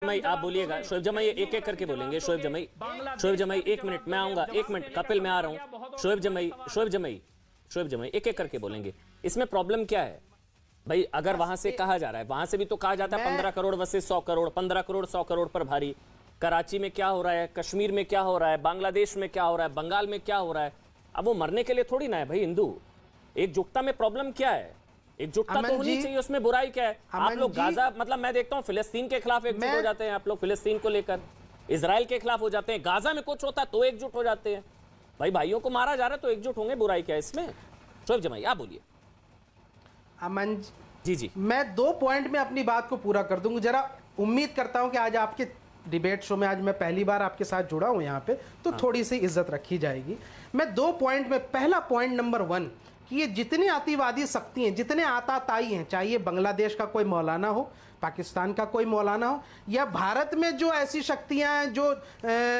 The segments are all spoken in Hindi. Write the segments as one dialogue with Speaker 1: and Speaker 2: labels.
Speaker 1: जमाई आप बोलिएगा, शोएब जमाई एक एक करके बोलेंगे। शोएब जमाई एक मिनट, मैं आऊंगा, एक मिनट, कपिल मैं आ रहा हूं। शोएब जमाई एक एक करके बोलेंगे। इसमें प्रॉब्लम क्या है भाई? अगर वहां से कहा जा रहा है, वहां से भी तो कहा जाता है 15 करोड़ वर्सेस 100 करोड़, 15 करोड़ 100 करोड़ पर भारी। कराची में क्या हो रहा है, कश्मीर में क्या हो रहा है, बांग्लादेश में क्या हो रहा है, बंगाल में क्या हो रहा है। अब वो मरने के लिए थोड़ी ना है भाई हिंदू। एकजुटता में प्रॉब्लम क्या है? एकजुटता तो होनी चाहिए, उसमें बुराई क्या है? आप लोग गाजा, मतलब मैं देखता हूं फिलिस्तीन के खिलाफ एकजुट हो जाते हैं आप लोग, फिलिस्तीन को लेकर इजराइल के खिलाफ हो जाते हैं, गाजा में कुछ होता है तो एकजुट हो जाते हैं। भाई भाइयों को मारा जा रहा है तो एकजुट होंगे, बुराई क्या है इसमें? शोएब जमाई आप बोलिए।
Speaker 2: अमन
Speaker 1: जी,
Speaker 2: मैं 2 पॉइंट में अपनी बात को पूरा कर दूंगा। जरा उम्मीद करता हूं कि आज आपके डिबेट शो में आज मैं पहली बार आपके साथ जुड़ा हूं यहाँ पे, तो थोड़ी सी इज्जत रखी जाएगी। मैं 2 पॉइंट में, पहला पॉइंट नंबर 1 कि ये जितनी अतिवादी शक्ति हैं, जितने आताताई हैं, चाहे बांग्लादेश का कोई मौलाना हो, पाकिस्तान का कोई मौलाना हो, या भारत में जो ऐसी शक्तियां हैं जो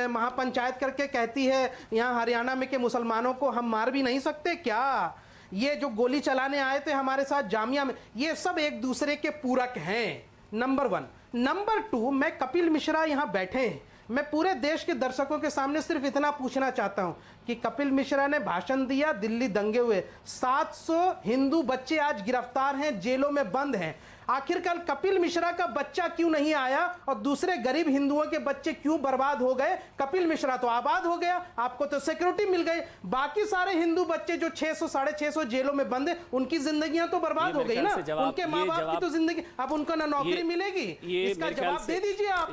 Speaker 2: महापंचायत करके कहती है यहाँ हरियाणा में के मुसलमानों को हम मार भी नहीं सकते क्या, ये जो गोली चलाने आए थे हमारे साथ जामिया में, ये सब एक दूसरे के पूरक हैं। नंबर 1। नंबर 2, मैं कपिल मिश्रा यहाँ बैठे हैं, मैं पूरे देश के दर्शकों के सामने सिर्फ इतना पूछना चाहता हूं कि कपिल मिश्रा ने भाषण दिया, दिल्ली दंगे हुए, 700 हिंदू बच्चे आज गिरफ्तार हैं, जेलों में बंद हैं। आखिरकार कपिल मिश्रा का बच्चा क्यों नहीं आया और दूसरे गरीब हिंदुओं के बच्चे क्यों बर्बाद हो गए? कपिल मिश्रा तो आबाद हो गया, आपको तो सिक्योरिटी मिल गई, बाकी सारे हिंदू बच्चे जो 600 650 जेलों में बंद है, उनकी जिंदगियां तो बर्बाद हो गई ना, उनके माँ बाप की तो जिंदगी, अब उनको ना नौकरी मिलेगी। इसका जवाब दे दीजिए आप।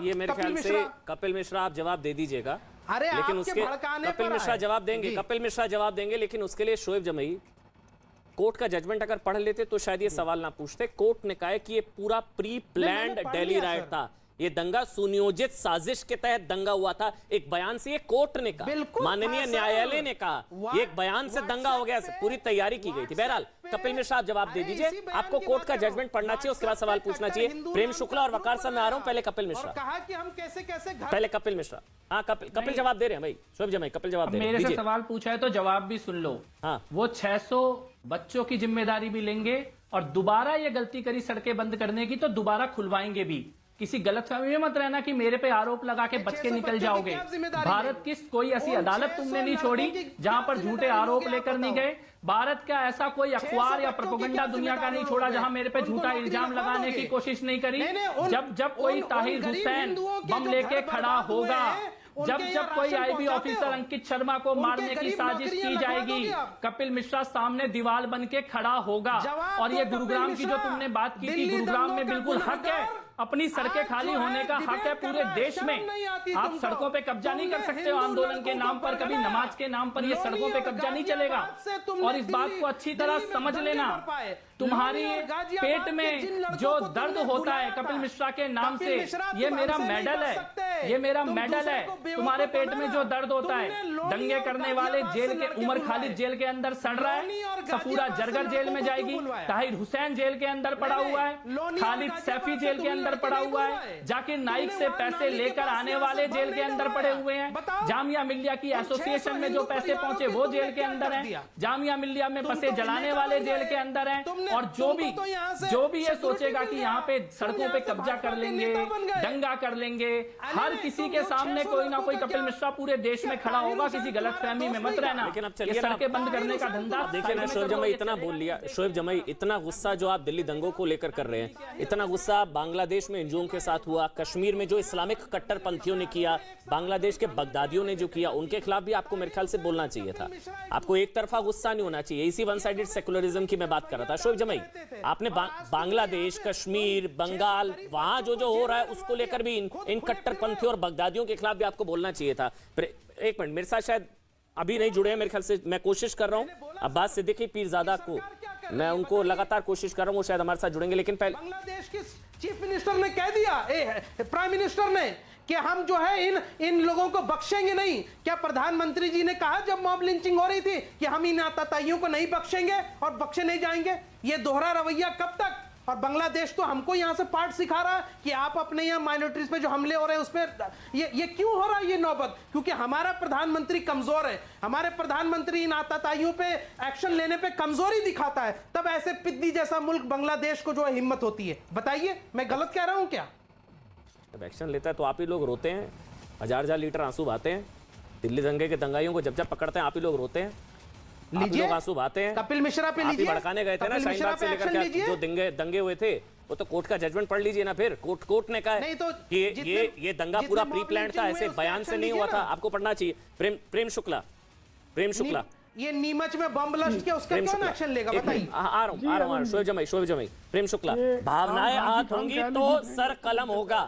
Speaker 1: कपिल मिश्रा आप जवाब दे दीजिएगा।
Speaker 2: अरे
Speaker 1: लेकिन उसके कपिल मिश्रा जवाब देंगे, कपिल मिश्रा जवाब देंगे, लेकिन उसके लिए शोएब जमाई कोर्ट का जजमेंट अगर पढ़ लेते तो शायद ये सवाल ना पूछते। कोर्ट ने कहा है कि ये पूरा प्री प्लान्ड दिल्ली राइट था, ये दंगा सुनियोजित साजिश के तहत दंगा हुआ था। एक बयान से ये कोर्ट ने कहा, माननीय न्यायालय ने कहा, ये एक बयान से दंगा हो गया, पूरी तैयारी की गई थी। बहरहाल कपिल मिश्रा आप जवाब दे दीजिए, आपको कोर्ट का जजमेंट पढ़ना चाहिए, उसके बाद सवाल पूछना चाहिए। प्रेम शुक्ला और वकार साहब मैं आ रहा हूं, पहले कपिल मिश्रा।
Speaker 2: कहा कि हम कैसे
Speaker 1: पहले कपिल मिश्रा। हाँ कपिल जवाब दे रहे हैं भाई। शोएब जमाई कपिल जवाब दे रहे हैं,
Speaker 3: मेरे से सवाल पूछा है तो जवाब भी सुन लो।
Speaker 1: हाँ,
Speaker 3: वो 600 बच्चों की जिम्मेदारी भी लेंगे और दोबारा ये गलती करी सड़कें बंद करने की तो दोबारा खुलवाएंगे भी। किसी गलतफहमी में मत रहना कि मेरे पे आरोप लगा के बच के निकल जाओगे। भारत की कोई ऐसी अदालत तुमने नहीं छोड़ी जहां पर झूठे आरोप लेकर नहीं गए। भारत का ऐसा कोई अखबार या प्रोपेगेंडा दुनिया का नहीं छोड़ा जहां मेरे पे झूठा इल्जाम लगाने की कोशिश नहीं करी। जब कोई ताहिर हुसैन बम लेके खड़ा होगा, जब कोई आईबी ऑफिसर अंकित शर्मा को मारने की साजिश की जाएगी, कपिल मिश्रा सामने दीवार बन के खड़ा होगा। और ये गुरुग्राम की जो तुमने बात की थी, गुरुग्राम में बिल्कुल हक है, अपनी सड़कें खाली होने का हक है पूरे देश में। आप सड़कों पे कब्जा नहीं कर सकते हो आंदोलन के नाम पर, कभी नमाज के नाम पर, ये सड़कों पे कब्जा नहीं चलेगा। और इस बात को अच्छी तरह समझ लेना, तुम्हारी पेट में जो दर्द होता है कपिल मिश्रा के नाम से, ये मेरा मेडल है, ये मेरा मेडल है। तुम्हारे पेट में जो दर्द होता है, दंगे करने वाले जेल के, उमर खालिद जेल के अंदर सड़ रहा है, सफूरा जरगर जेल में जाएगी, ताहिर हुसैन जेल के अंदर पड़ा हुआ है, खालिद सैफी जेल के अंदर पड़ा हुआ है, जाकिर नाइक से पैसे लेकर आने वाले जेल के अंदर पड़े हुए हैं, जामिया मिल्लिया की एसोसिएशन में जो पैसे पहुंचे वो जेल के अंदर है, जामिया मिल्लिया में बसे जलाने वाले जेल के अंदर हैं। और जो भी ये सोचेगा कि यहाँ पे सड़कों पे कब्जा कर लेंगे, दंगा कर लेंगे, हर किसी के सामने कोई ना कोई कपिल मिश्रा पूरे देश में खड़ा होगा। किसी गलतफहमी में मत रहना।
Speaker 1: लेकिन अब चलिए
Speaker 3: सड़कें बंद करने का धंधा
Speaker 1: देखिए ना, शोएब जमाई इतना बोल लिया। शोएब जमाई इतना गुस्सा जो आप दिल्ली दंगों को लेकर कर रहे हैं, इतना गुस्सा बांग्लादेश में हिंदुओं के साथ हुआ, कश्मीर में जो इस्लामिक कट्टरपंथियों ने किया, बांग्लादेश के बगदादियों ने जो किया, उनके खिलाफ भी आपको मेरे ख्याल से बोलना चाहिए था। आपको एक तरफा गुस्सा नहीं होना चाहिए। इसी वन साइडेड सेकुलरिज्म की मैं बात कर रहा था। शोएब जमाई आपने बांग्लादेश, कश्मीर, बंगाल, वहां जो हो रहा है उसको लेकर भी इन कट्टरपंथियों और बगदादियों के खिलाफ भी आपको बोलना चाहिए था। एक मिनट, मेरे साथ शायद अभी नहीं जुड़े हैं मेरे ख्याल से, मैं कोशिश कर रहा हूं अब्बास सिद्दीकी पीरजादा को, मैं उनको लगातार कोशिश कर रहा हूं, वो शायद हमारे साथ जुड़ेंगे। लेकिन पहले
Speaker 2: बांग्लादेश के चीफ मिनिस्टर ने कह दिया, प्राइम मिनिस्टर ने, कि हम जो है इन लोगों को बख्शेंगे नहीं। क्या प्रधानमंत्री जी ने कहा जब मॉब लिंचिंग हो रही थी कि हम इन आतताइयों को नहीं बख्शेंगे और बख्शे नहीं जाएंगे? ये दोहरा रवैया कब तक? और बांग्लादेश तो हमको यहां से पार्ट सिखा रहा है कि आप अपने यहां माइनॉरिटीज पे जो हमले हो रहे हैं उस पर ये क्यों हो रहा है ये नौबत? क्योंकि हमारा प्रधानमंत्री कमजोर है, हमारे प्रधानमंत्री इन आतताइयों पे एक्शन लेने पे कमजोरी दिखाता है, तब ऐसे पिद्दी जैसा मुल्क बांग्लादेश को जो है हिम्मत होती है। बताइए मैं गलत कह रहा हूं क्या?
Speaker 1: जब एक्शन लेता है तो आप ही लोग रोते हैं, हजार लीटर आंसू बहाते हैं। दिल्ली दंगे के दंगाइयों को जब पकड़ते हैं आप ही लोग रोते हैं, आप ही लोग आंसू बहाते हैं।
Speaker 2: कपिल मिश्रा पे
Speaker 1: आप ही
Speaker 2: लीजिए,
Speaker 1: भड़काने गए थे ना शाहीन बाग से लेकर के जो दंगे हुए थे, वो तो कोर्ट का जजमेंट पढ़ लीजिए ना। फिर कोर्ट ने कहा है
Speaker 2: नहीं तो
Speaker 1: कि ये दंगा पूरा प्री प्लान था, ऐसे बयान से नहीं हुआ था। आपको पढ़ना चाहिए। प्रेम शुक्ला
Speaker 2: ये नीमच में बम ब्लास्ट किया, उसका कौन एक्शन लेगा बताइए।
Speaker 1: आ रहा हूं शोएब जमाई। प्रेम शुक्ला, भावनाएं हाथ होंगी तो सर कलम होगा।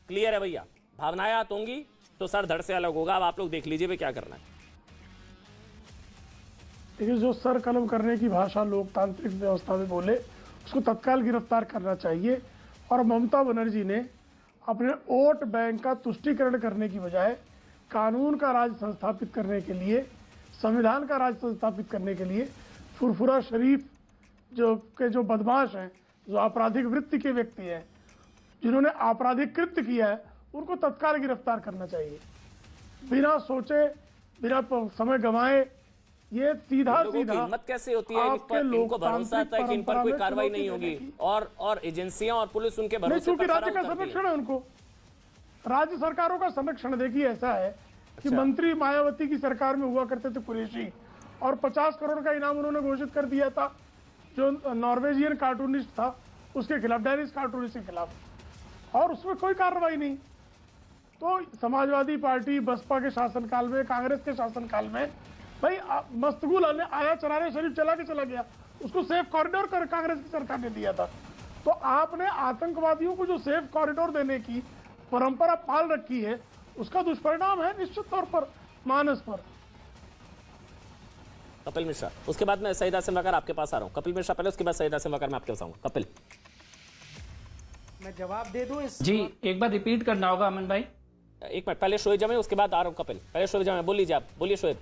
Speaker 1: क्लियर है भैया, भावनाएं हाथ होंगी तो सर धड़ से अलग होगा। अब आप लोग देख लीजिए भाई क्या करना है।
Speaker 4: देखिए, जो सर कलम करने की भाषा लोकतांत्रिक व्यवस्था में बोले उसको तत्काल गिरफ्तार करना चाहिए। और ममता बनर्जी ने अपने वोट बैंक का तुष्टीकरण करने की बजाय कानून का राज संस्थापित करने के लिए, संविधान का राज संस्थापित करने के लिए फुरफुरा शरीफ जो बदमाश हैं, जो आपराधिक वृत्ति के व्यक्ति हैं, जिन्होंने आपराधिक कृत्य किया है, उनको तत्काल गिरफ्तार करना चाहिए, बिना सोचे, बिना समय गंवाए। ये सीधा
Speaker 1: हिम्मत कैसे होती है इनको भरोसा आता है कि इन पर कोई कार्रवाई नहीं होगी, और एजेंसियां और पुलिस उनके भरोसे
Speaker 4: क्योंकि राज्य का संरक्षण है उनको, राज्य सरकारों का संरक्षण। देखिए, ऐसा है कि मंत्री मायावती की सरकार में हुआ करते थे कुरैशी, और 50 करोड़ का इनाम उन्होंने घोषित कर दिया था जो नॉर्वेजियन कार्टूनिस्ट था उसके खिलाफ, डेनिस कार्टूनिस्ट के खिलाफ, और उसमें कोई कार्रवाई नहीं। तो समाजवादी पार्टी बसपा के शासनकाल में, कांग्रेस के शासनकाल में भाई मस्तगुल आया चरारे शरीफ चला के चला गया, उसको सेफ कॉरिडोर कांग्रेस की सरकार ने दिया था। तो आपने आतंकवादियों को जो सेफ कॉरिडोर देने की परंपरा पाल रखी है, उसका दुष्परिणाम है निश्चित तौर पर मानस पर।
Speaker 1: कपिल मिश्रा, उसके बाद मैं सईद आसिम वकार आपके पास आ रहा हूं। कपिल मिश्रा पहले, उसके बाद सईद आसिम वकार मैं आपके पास आऊंगा। कपिल,
Speaker 2: मैं जवाब दे दूं इस
Speaker 3: जी, एक बार रिपीट करना होगा अमन भाई।
Speaker 1: एक मिनट, पहले शोएब जमाई, उसके बाद आ रहा हूं कपिल। पहले शोएब जमाई बोल लीजिए, आप बोलिए शोएब।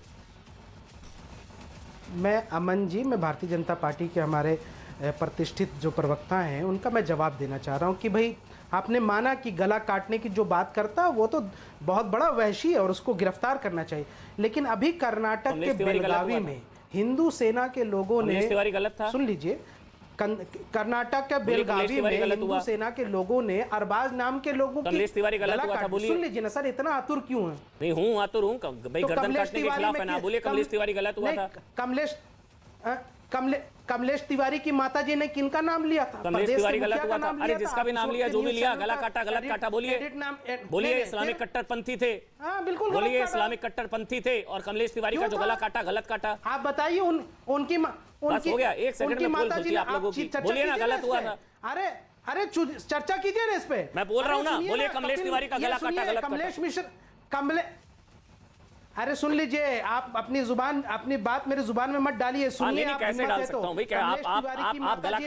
Speaker 2: मैं अमन जी, मैं भारतीय जनता पार्टी के हमारे प्रतिष्ठित जो प्रवक्ता हैं उनका मैं जवाब देना चाह रहा हूं कि भाई आपने माना कि गला काटने की जो बात करता है वो तो बहुत बड़ा वहशी है और उसको गिरफ्तार करना चाहिए। लेकिन अभी कर्नाटक के बेलगावी में हिंदू सेना के लोगों ने, सुन लीजिए, कर्नाटक के बेलगावी में हिंदू सेना के लोगों ने अरबाज नाम के लोगों की गला काट। सुन लीजिए ना सर, इतना आतुर क्यों है?
Speaker 1: नहीं हूं आतुर हूं भाई, गर्दन काटने के खिलाफ है ना, बोलिए कमलेश तिवारी गलत हुआ था।
Speaker 2: कमलेश तिवारी की माताजी ने किनका नाम लिया था?
Speaker 1: कमलेश तिवारी गलत हुआ था। अरे जिसका भी नाम लिया, जो भी लिया, गला काटा गलत काटा, बोलिए बोलिए इस्लामिक कट्टरपंथी थे।
Speaker 2: हाँ बिल्कुल,
Speaker 1: बोलिए इस्लामिक कट्टरपंथी थे और कमलेश तिवारी का जो गला काटा गलत काटा।
Speaker 2: आप बताइए उनकी
Speaker 1: बस हो गया, एक सेकंड में बोल होती है आप लोगों की। बोलिए ना गलत हुआ था।
Speaker 2: अरे चर्चा कीजिए ना इस पे।
Speaker 1: मैं बोल रहा हूँ ना, बोलिए कमलेश तिवारी का गला काटा गलत
Speaker 2: कमलेश मिश्र अरे सुन लीजिए, आप अपनी बात मेरी जुबान में मत डालिए। सुनिए,
Speaker 1: कैसे डाल सकता हूँ भाई, क्या आप गला